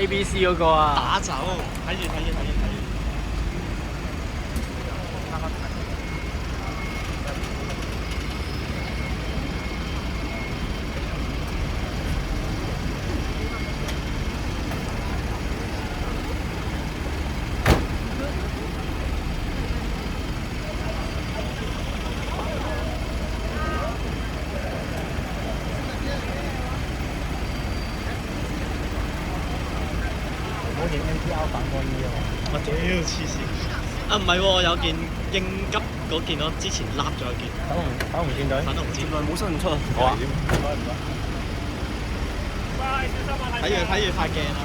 ABC 嗰個啊，打走，睇住。我影 NPR 反光衣啊嘛。我屌黐線！啊唔係喎，有件應急嗰件咯，之前笠咗一件。粉紅戰隊。粉紅戰隊冇新唔出啊！好啊！睇住塊鏡啊！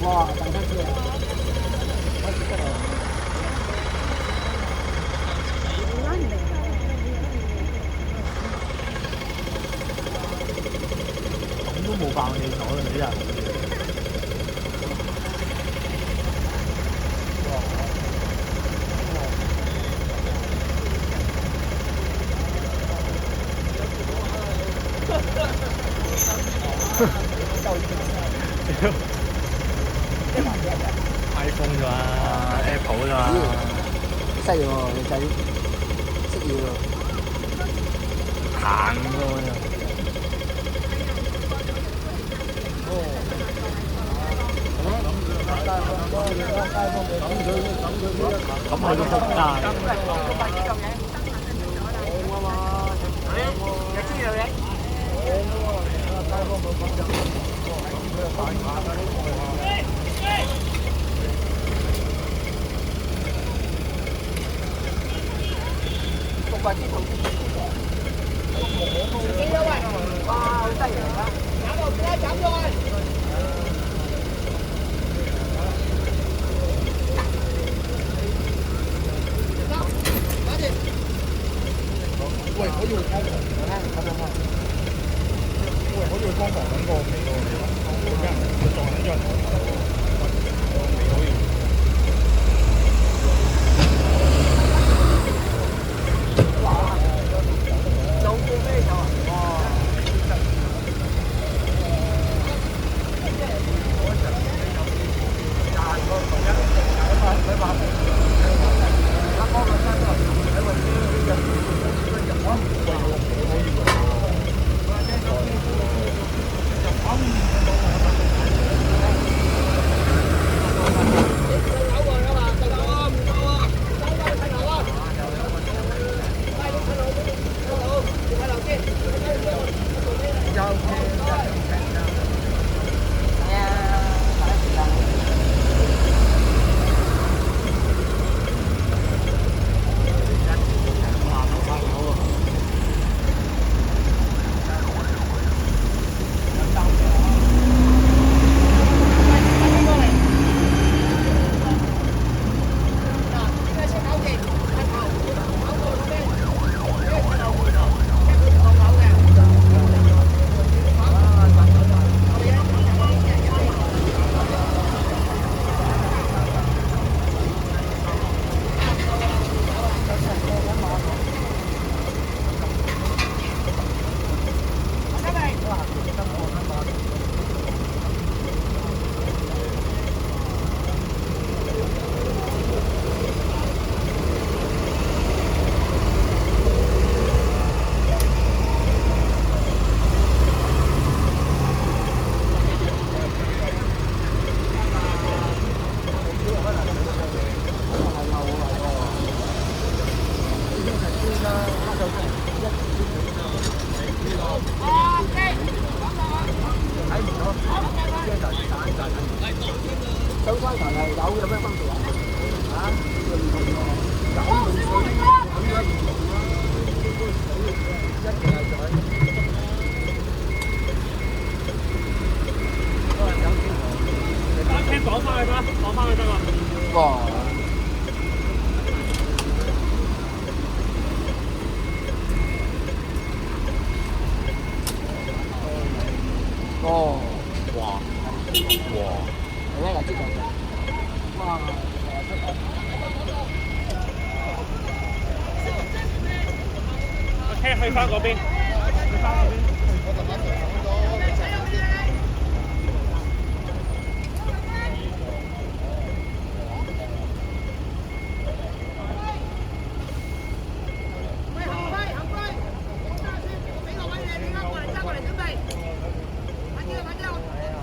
哇！大家知啊！咁都冇爆你手啦，你真係。iPhone 咋嘛 ，Apple 咋嘛。犀喎，你仔識嘢喎。行喎。咁佢都仆街。哇，好犀利啊！喂，我要幫忙，喂，我要幫忙揾個味喎，你俾人撞緊咗人味道要。收翻台係有咩分別啊？嚇，唔同喎，飲用水咁樣唔同啦，一定係水。聽講翻去啦，講翻去得啦。哇！哦，哇！哇！係啊，又知道嘅。哇！車去翻嗰邊，去翻嗰邊。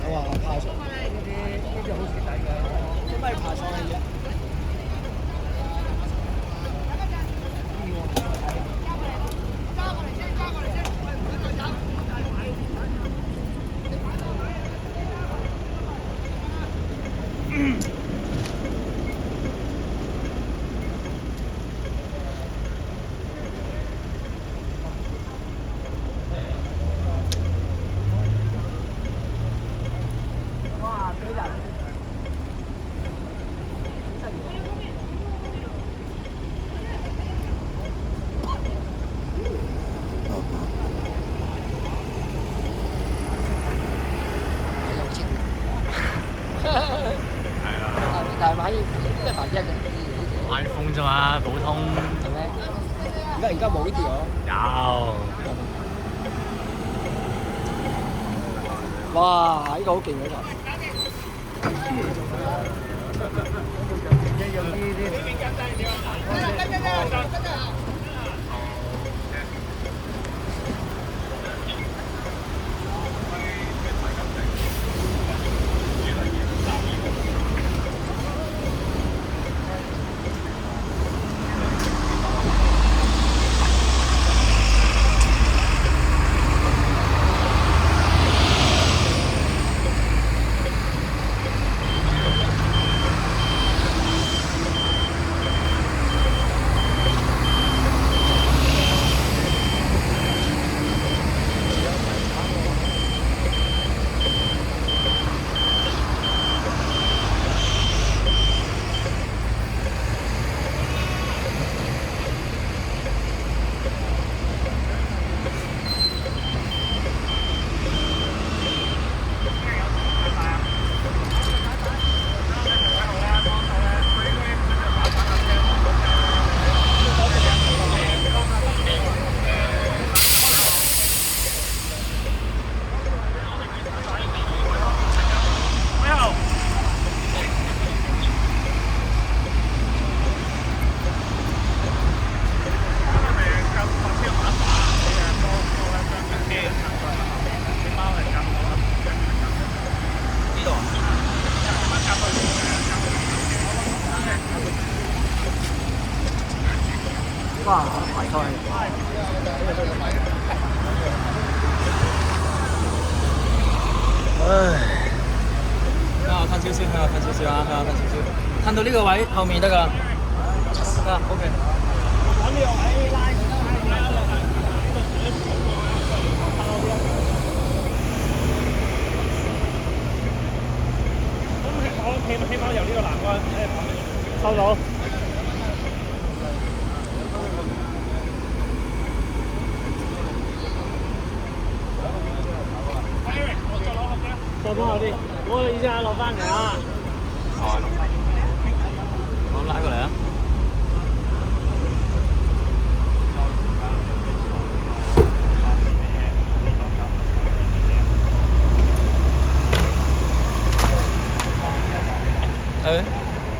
我話爬上呢啲好蝕底嘅，做咩爬上去嘅？哇！幾人？但係買即係100嘅。iPhone 啫嘛，普通。係咩？而家冇呢條喎。有。哇！呢個好勁嗰個。哇！排菜。唉。向後褪少少，向後褪少少啊，向後褪少少，褪到呢個位後面得㗎啦。得 ，OK。揾呢個位拉。咁起碼由呢個欄杆收到。再幫我啲，我哋依家落翻嚟啊！我拉過嚟啊！誒，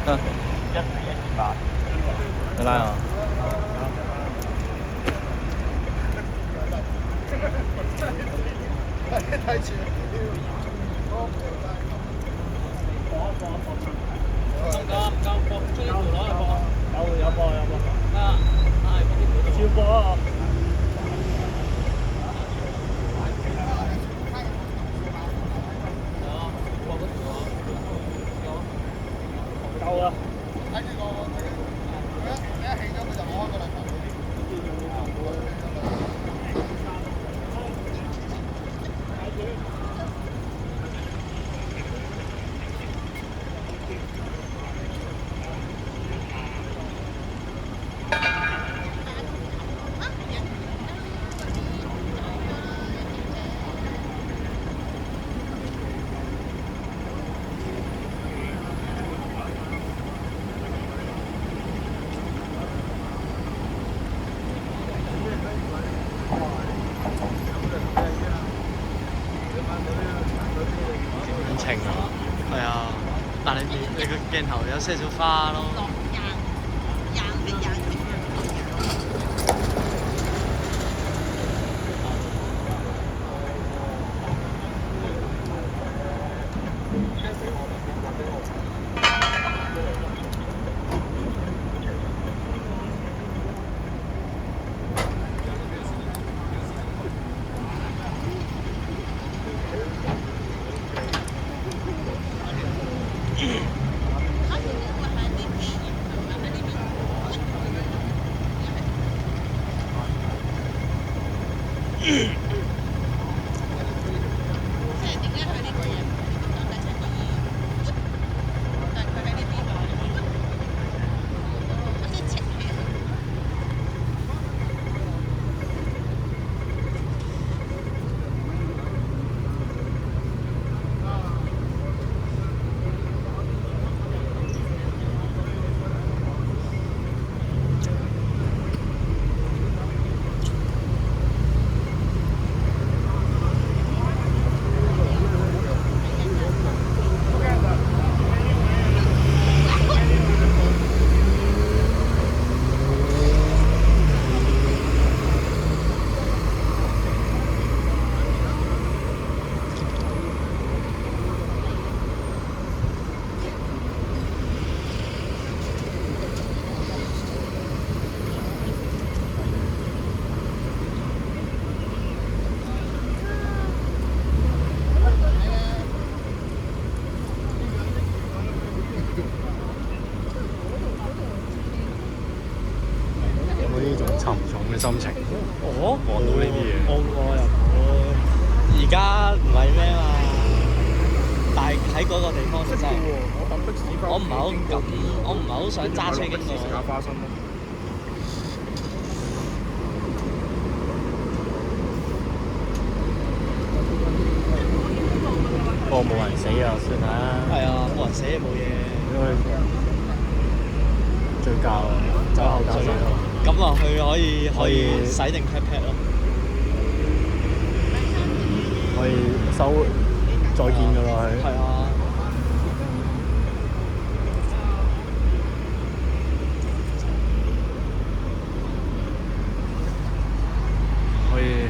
得148，你拉啊！太遲。有播。照播啊！啊！睇住個一起咗佢就攞開個兩頭。情啊，係啊，但係你個鏡頭有些少花咯。沉重嘅心情。我望到呢啲嘢，我又冇，而家唔係咩嘛，但係喺嗰個地方真係，我等的士翻。我唔係好敢，我唔係好想揸車經過。食下花生咯。不過冇人死啊，算啦。係啊，冇人死冇嘢。因為醉駕啊，酒後駕駛咯。咁落去可以洗定 pat pat 咯。可以收再見㗎啦，係。係啊。可以。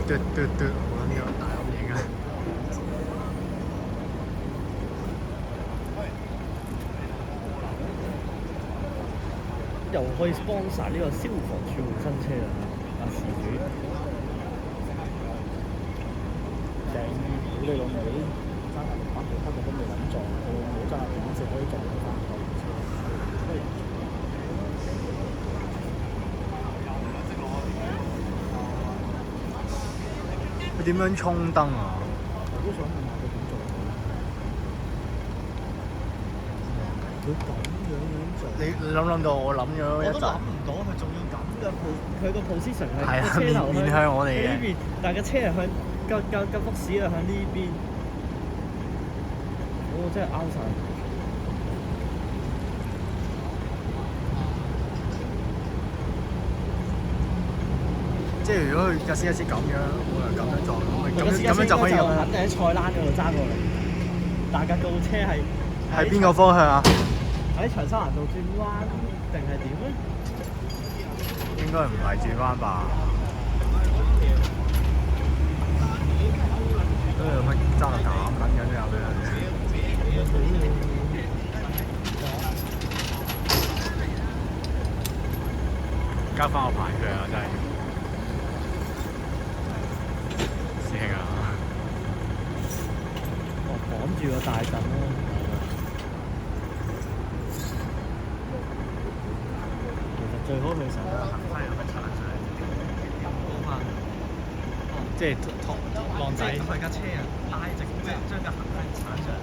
嘟嘟嘟，我諗呢個大陰影啊！又可以 sponsor 呢個消防處換新車啊！啊事主，正屌你老味，揸下600幾克都未諗撞，我揸下5隻可以撞到翻舊車。佢點樣衝燈啊？我都想問下佢點做。佢咁樣做？你諗唔諗到？我諗咗一陣。我都諗唔到佢仲要咁嘅佢個 position 係係啊個車頭面向我哋嘅呢邊，但係個車係向架福士係向呢邊。我真係拗晒。即係如果佢架 C1 咁樣，我又咁樣撞，咁樣就可以咁。肯定喺菜欄嗰度揸過嚟。但係架告車係喺邊個方向啊？喺長沙灣道轉彎定係點咧？應該唔係轉彎吧？乜揸到咁緊嘅都有嘅。交翻個牌佢啊！真係。師兄啊！綁住個大陣咯。其實最好佢成日行翻有乜鏟上嚟，高翻。即係拖浪仔。佢架車啊，拉直即係將架行翻鏟上嚟。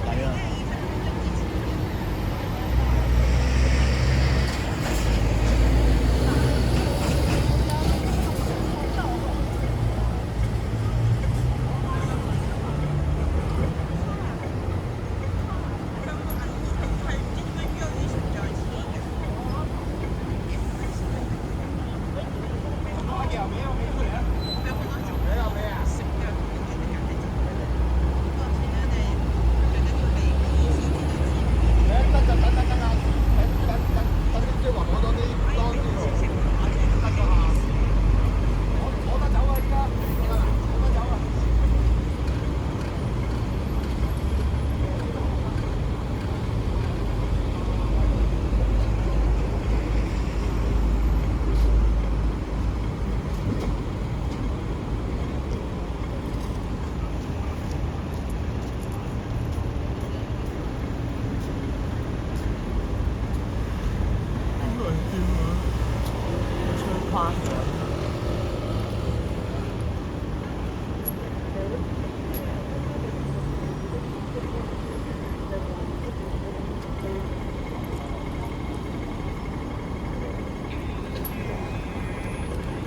係啊。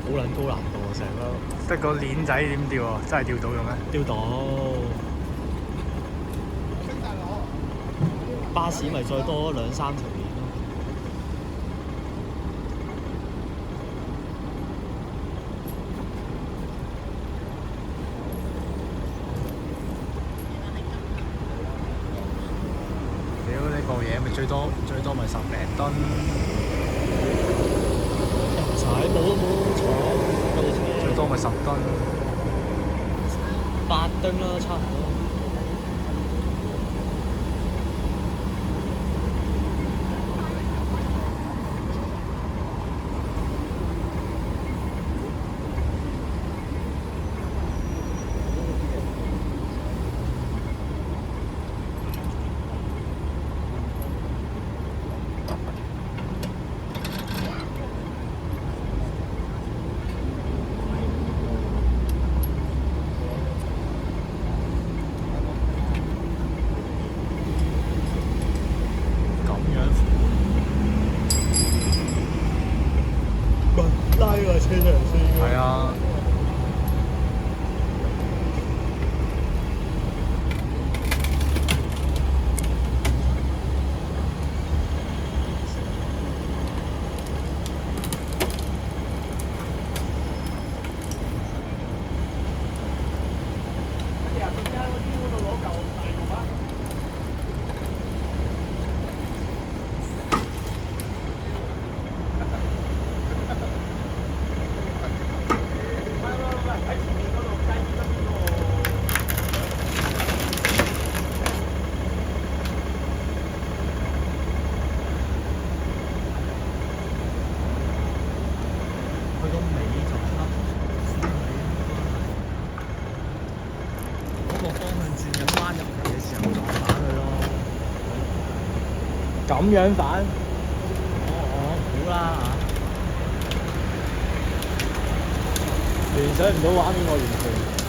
好撚高難度啊！成個得個鏈仔點吊啊？真係吊到嘅咩？吊到。巴士咪再多2-3條鏈咯。屌呢部嘢咪最多咪10零噸。踩冇踩，夠車。最多咪10噸。8噸啦，差唔多。拉個車出嚟先。係啊。咁樣反，我估啦嚇。聯想唔到畫面，我完全。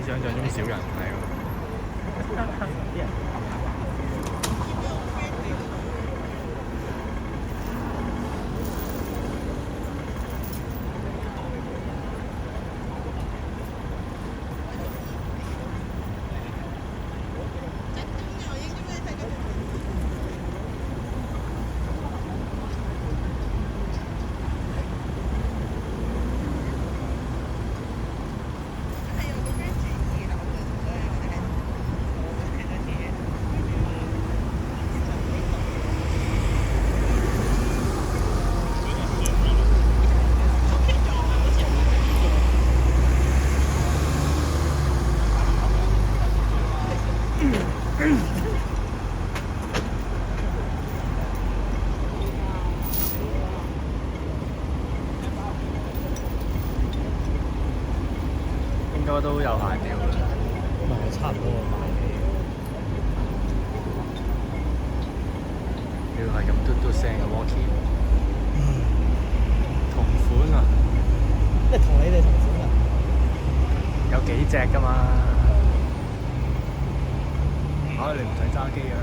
比想象中少人睇喎。啲人應該都有限料啦。唔係差唔多買要係咁嘟嘟聲嘅 walkie，同款啊，即係同你哋同款啊！有幾隻㗎嘛？你唔使揸機啊？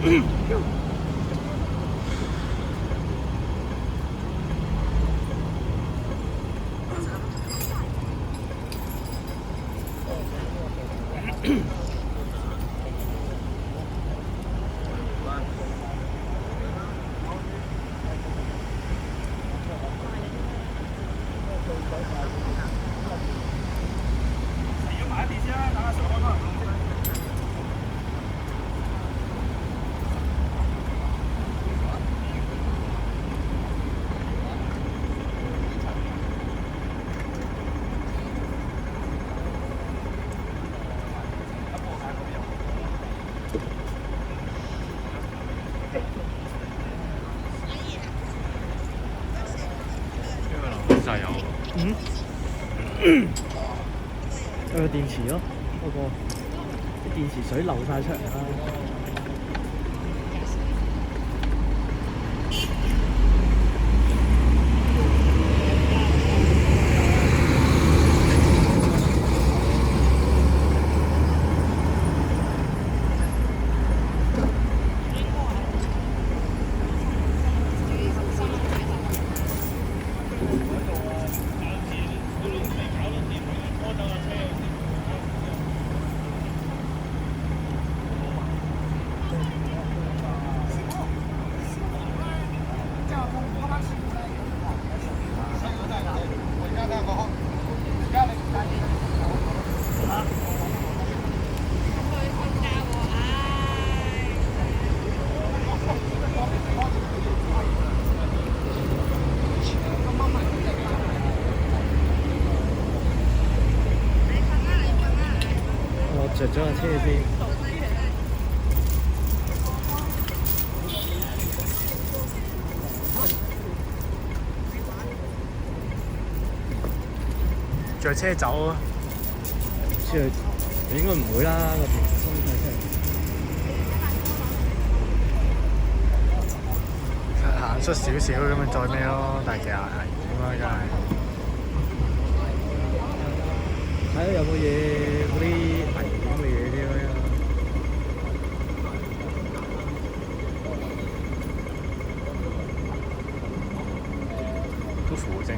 就有。個電池咯，嗰個啲電池水流晒出嚟啦。着咗架車先。着車走啊！知佢應該唔會啦，個平時心態真係。行出少少咁咪再咩咯？但係其實係點啊？真係睇下有冇嘢嗰啲危險嘅嘢啲咯。都扶正喎。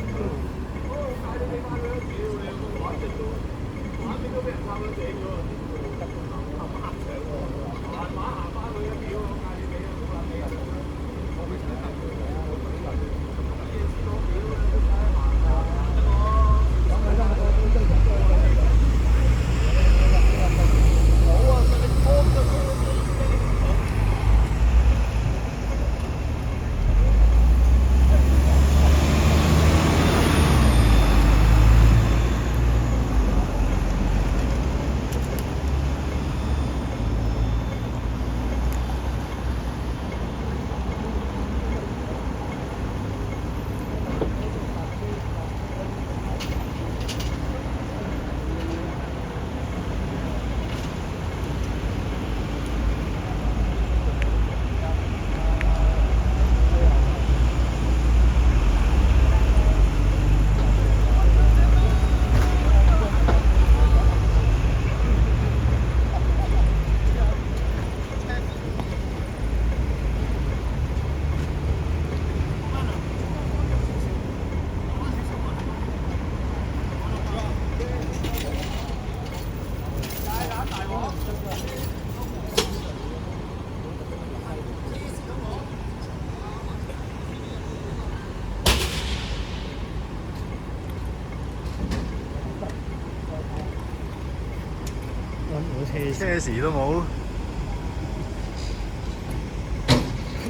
車匙都冇，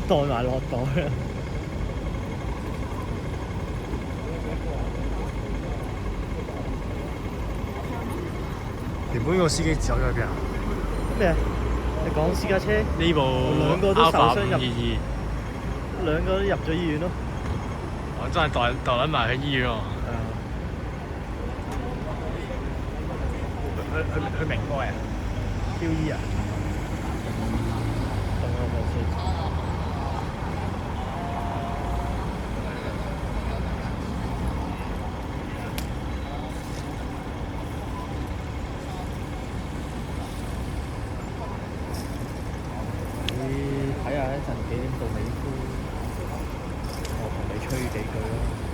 袋埋落袋啦。原本個司機走咗去邊啊？咩啊？你講私家車？呢部兩個都受傷入522，兩個都入咗醫院咯。我真係代撚埋去醫院喎。去明開啊？QE啊？等我睇先。一陣幾點到美孚，我同你吹幾句咯。